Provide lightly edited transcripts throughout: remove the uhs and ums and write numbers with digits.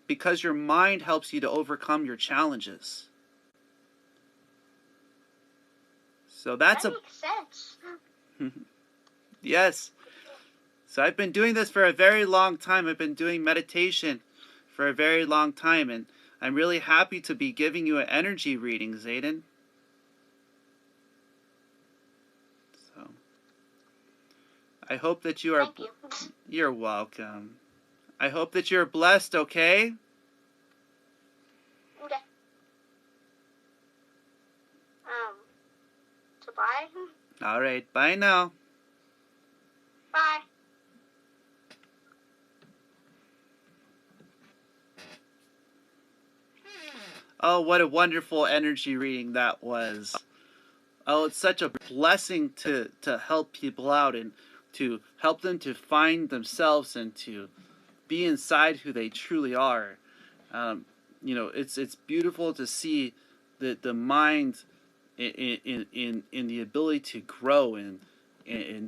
because your mind helps you to overcome your challenges. So that's that makes sense. Yes. So I've been doing this for a very long time. I've been doing meditation for a very long time, and I'm really happy to be giving you an energy reading, Zayden. So I hope that you are. Thank you. You're welcome. I hope that you're blessed, okay? Okay. So bye. All right, bye now. Bye. Oh, what a wonderful energy reading that was. Oh, it's such a blessing to help people out and to help them to find themselves and to be inside who they truly are. You know, it's beautiful to see the mind in the ability to grow and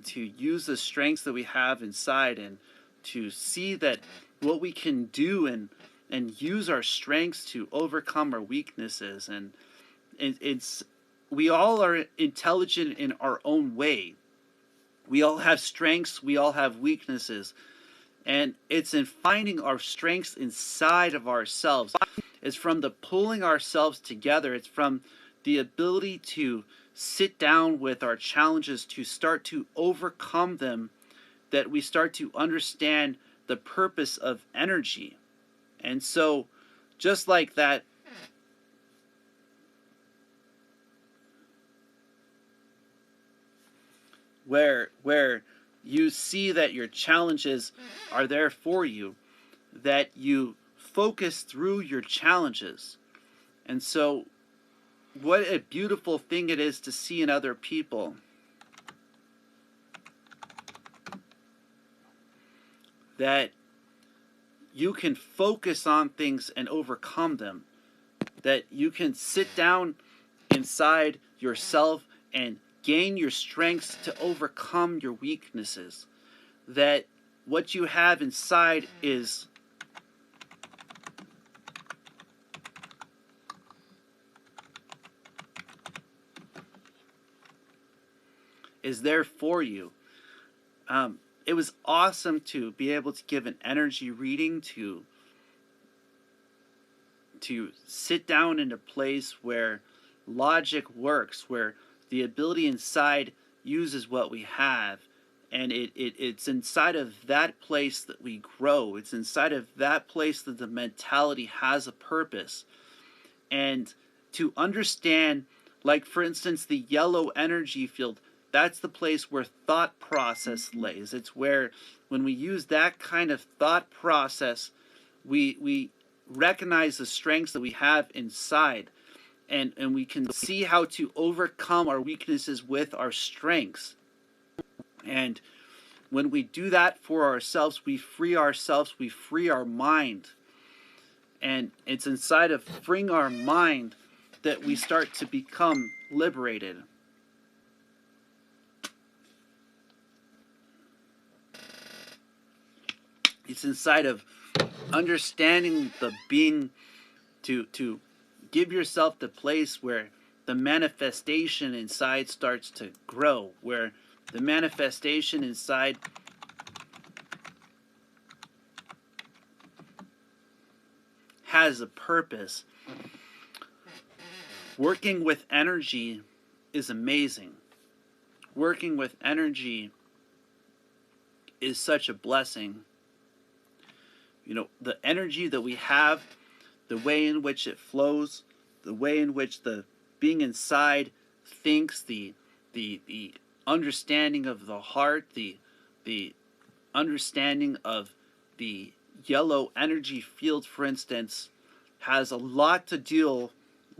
to use the strengths that we have inside and to see that what we can do and use our strengths to overcome our weaknesses. And it's we all are intelligent in our own way. We all have strengths, we all have weaknesses, and it's in finding our strengths inside of ourselves. It's from the pulling ourselves together. It's from the ability to sit down with our challenges, to start to overcome them, that we start to understand the purpose of energy. And so, just like that, where you see that your challenges are there for you, that you focus through your challenges. And so, what a beautiful thing it is to see in other people. That you can focus on things and overcome them. That you can sit down inside yourself and gain your strengths to overcome your weaknesses. That what you have inside is there for you. It was awesome to be able to give an energy reading, to sit down in a place where logic works, where the ability inside uses what we have, and it's inside of that place that we grow. It's inside of that place that the mentality has a purpose. And to understand, like for instance, the yellow energy field, that's the place where thought process lays. It's where when we use that kind of thought process, we recognize the strengths that we have inside, and we can see how to overcome our weaknesses with our strengths. And when we do that for ourselves, we free our mind. And it's inside of freeing our mind that we start to become liberated. It's inside of understanding the being, to give yourself the place where the manifestation inside starts to grow, where the manifestation inside has a purpose. Working with energy is amazing. Working with energy is such a blessing. You know, the energy that we have, the way in which it flows, the way in which the being inside thinks, the understanding of the heart, the understanding of the yellow energy field, for instance, has a lot to deal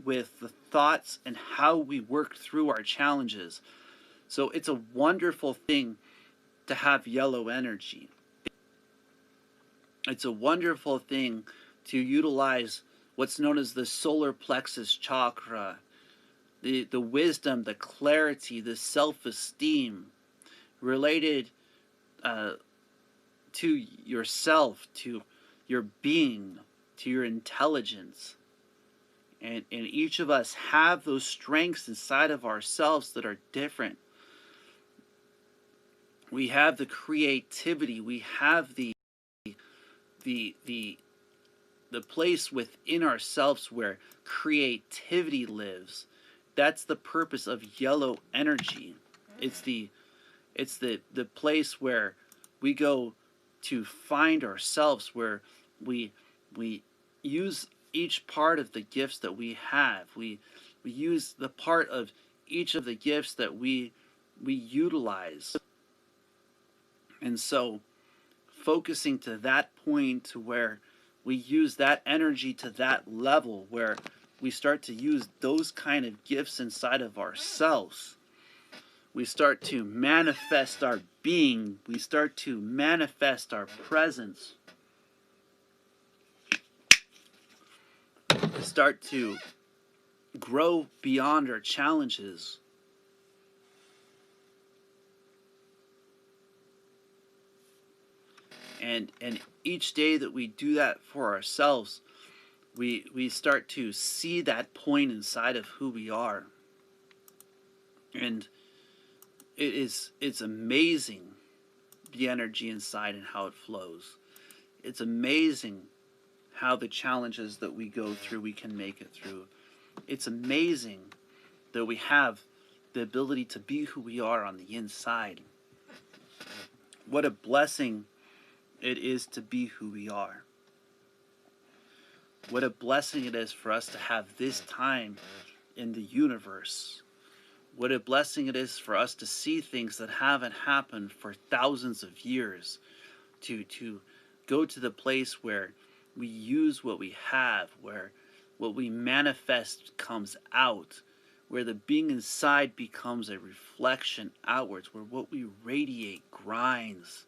with the thoughts and how we work through our challenges. So it's a wonderful thing to have yellow energy. It's a wonderful thing to utilize what's known as the solar plexus chakra, the wisdom, the clarity, the self-esteem related to yourself, to your being, to your intelligence. And each of us have those strengths inside of ourselves that are different. We have the creativity, we have the place within ourselves where creativity lives. That's the purpose of yellow energy. It's the place where we go to find ourselves, where we use each part of the gifts that we have. We use the part of each of the gifts that we utilize. And so focusing to that point, to where we use that energy to that level, where we start to use those kind of gifts inside of ourselves. We start to manifest our being. We start to manifest our presence. We start to grow beyond our challenges. And each day that we do that for ourselves, we start to see that point inside of who we are. And it's amazing, the energy inside and how it flows. It's amazing how the challenges that we go through, we can make it through. It's amazing that we have the ability to be who we are on the inside. What a blessing it is to be who we are. What a blessing it is for us to have this time in the universe. What a blessing it is for us to see things that haven't happened for thousands of years. To go to the place where we use what we have, where what we manifest comes out, where the being inside becomes a reflection outwards, where what we radiate grinds.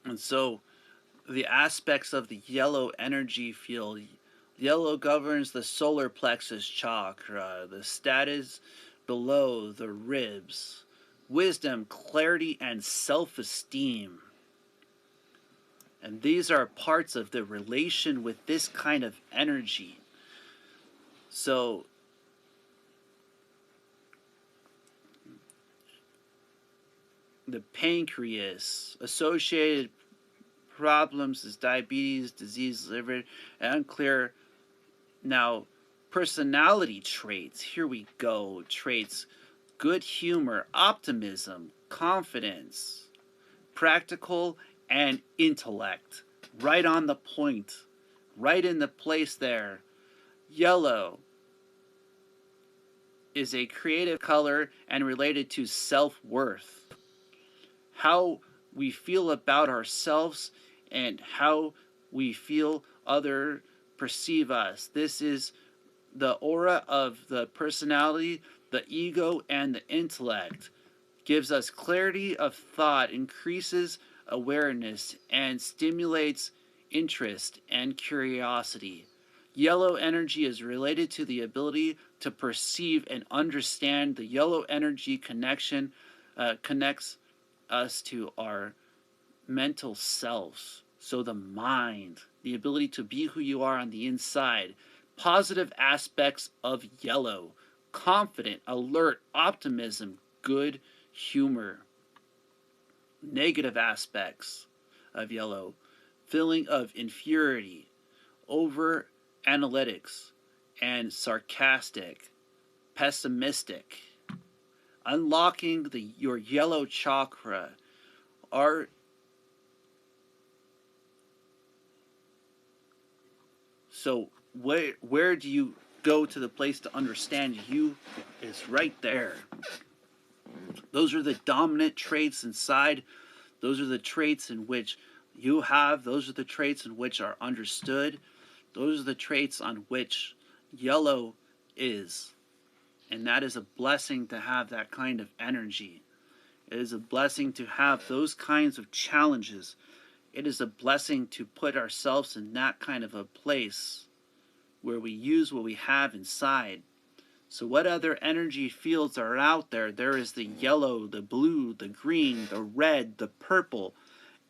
And so the aspects of the yellow energy field: yellow governs the solar plexus chakra, the status below the ribs, wisdom, clarity, and self-esteem. And these are parts of the relation with this kind of energy. So the pancreas, associated problems is diabetes, disease, liver, unclear. Now, personality traits, here we go. Traits: good humor, optimism, confidence, practical, and intellect. Right on the point, right in the place there. Yellow is a creative color and related to self-worth. How we feel about ourselves and how we feel others perceive us. This is the aura of the personality, the ego, and the intellect. Gives us clarity of thought, increases awareness, and stimulates interest and curiosity. Yellow energy is related to the ability to perceive and understand. The yellow energy connection connects us to our mental selves. So the mind, the ability to be who you are on the inside. Positive aspects of yellow: confident, alert, optimism, good humor. Negative aspects of yellow: feeling of inferiority, over analytics, and sarcastic, pessimistic. Unlocking your yellow chakra are so where do you go to the place to understand you? Is right there. Those are the dominant traits inside. Those are the traits in which you have. Those are the traits in which are understood. Those are the traits on which yellow is. And that is a blessing to have that kind of energy. It is a blessing to have those kinds of challenges. It is a blessing to put ourselves in that kind of a place where we use what we have inside. So what other energy fields are out there? There is the yellow, the blue, the green, the red, the purple,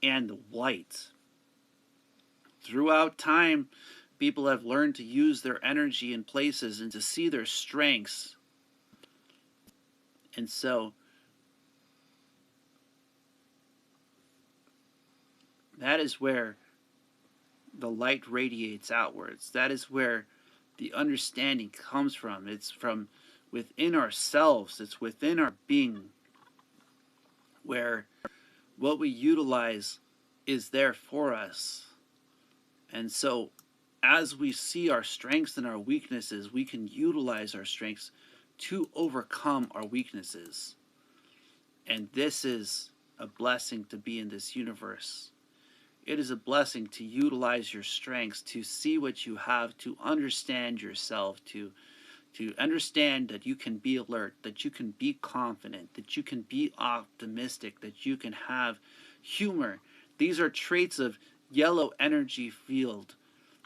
and the white. throughout time, people have learned to use their energy in places and to see their strengths. And so that is where the light radiates outwards. That is where the understanding comes from. It's from within ourselves. It's within our being, where what we utilize is there for us. And so as we see our strengths and our weaknesses, we can utilize our strengths to overcome our weaknesses. And this is a blessing to be in this universe. It is a blessing to utilize your strengths, to see what you have, to understand yourself, to understand that you can be alert, that you can be confident, that you can be optimistic, that you can have humor. These are traits of yellow energy field.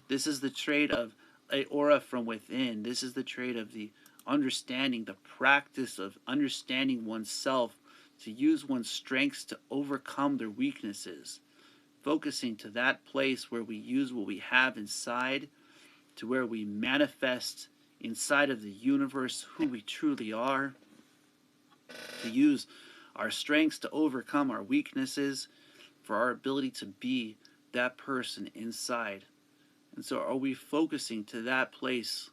This is the trait of a aura from within. This is the trait of the understanding, the practice of understanding oneself, to use one's strengths to overcome their weaknesses. Focusing to that place where we use what we have inside, to where we manifest inside of the universe who we truly are, to use our strengths to overcome our weaknesses, for our ability to be that person inside. And so are we focusing to that place?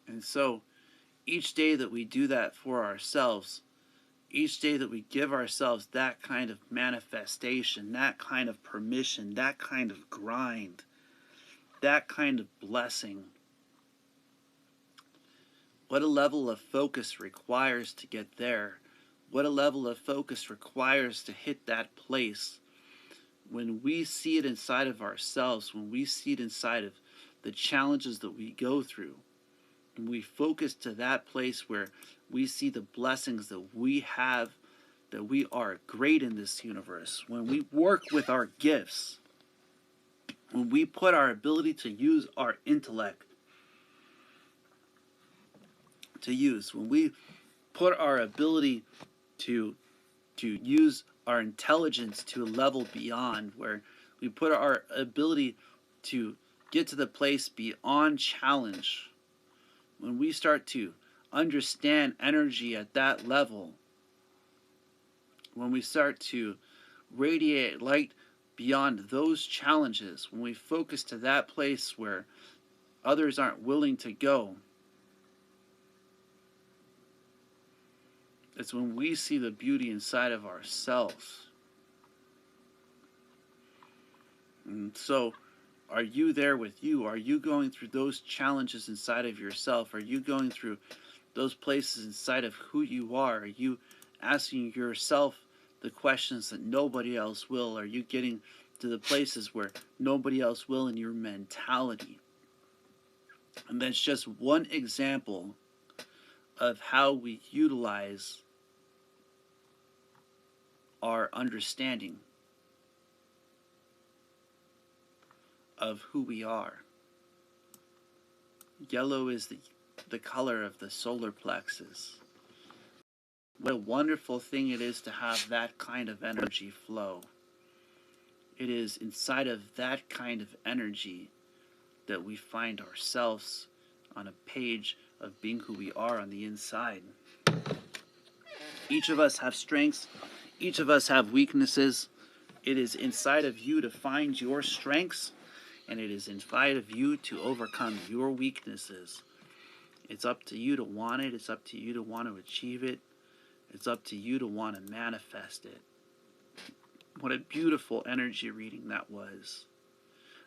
And so each day that we do that for ourselves, each day that we give ourselves that kind of manifestation, that kind of permission, that kind of grind, that kind of blessing, what a level of focus requires to get there. What a level of focus requires to hit that place. When we see it inside of ourselves, when we see it inside of the challenges that we go through, and we focus to that place where we see the blessings that we have, that we are great in this universe, when we work with our gifts, when we put our ability to use our intellect to use, when we put our ability to use our intelligence to a level beyond, where we put our ability to get to the place beyond challenge, when we start to understand energy at that level, when we start to radiate light beyond those challenges, when we focus to that place where others aren't willing to go, it's when we see the beauty inside of ourselves. And so, are you there with you? Are you going through those challenges inside of yourself? Are you going through those places inside of who you are? Are you asking yourself the questions that nobody else will? Are you getting to the places where nobody else will in your mentality? And that's just one example of how we utilize our understanding of who we are. Yellow is the color of the solar plexus. What a wonderful thing it is to have that kind of energy flow. It is inside of that kind of energy that we find ourselves on a page of being who we are on the inside. Each of us have strengths. Each of us have weaknesses. It is inside of you to find your strengths, and it is inside of you to overcome your weaknesses. It's up to you to want it. It's up to you to want to achieve it. It's up to you to want to manifest it. What a beautiful energy reading that was.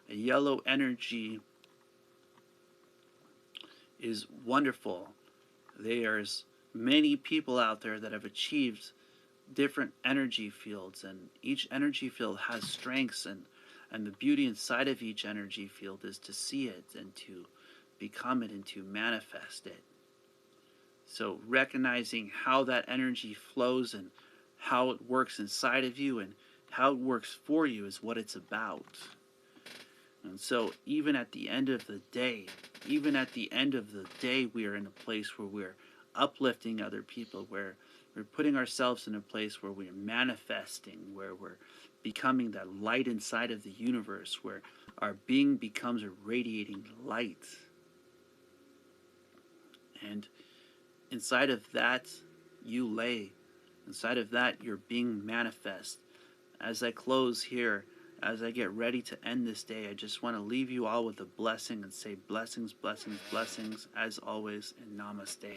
A yellow energy is wonderful. There's many people out there that have achieved different energy fields, and each energy field has strengths, and the beauty inside of each energy field is to see it and to become it and to manifest it. So recognizing how that energy flows and how it works inside of you and how it works for you is what it's about. And so even at the end of the day, we are in a place where we're uplifting other people, where we're putting ourselves in a place where we're manifesting, where we're becoming that light inside of the universe, where our being becomes a radiating light. And inside of that, you lay. Inside of that, your being manifest. As I close here, as I get ready to end this day, I just want to leave you all with a blessing and say blessings, blessings, blessings, as always, and namaste.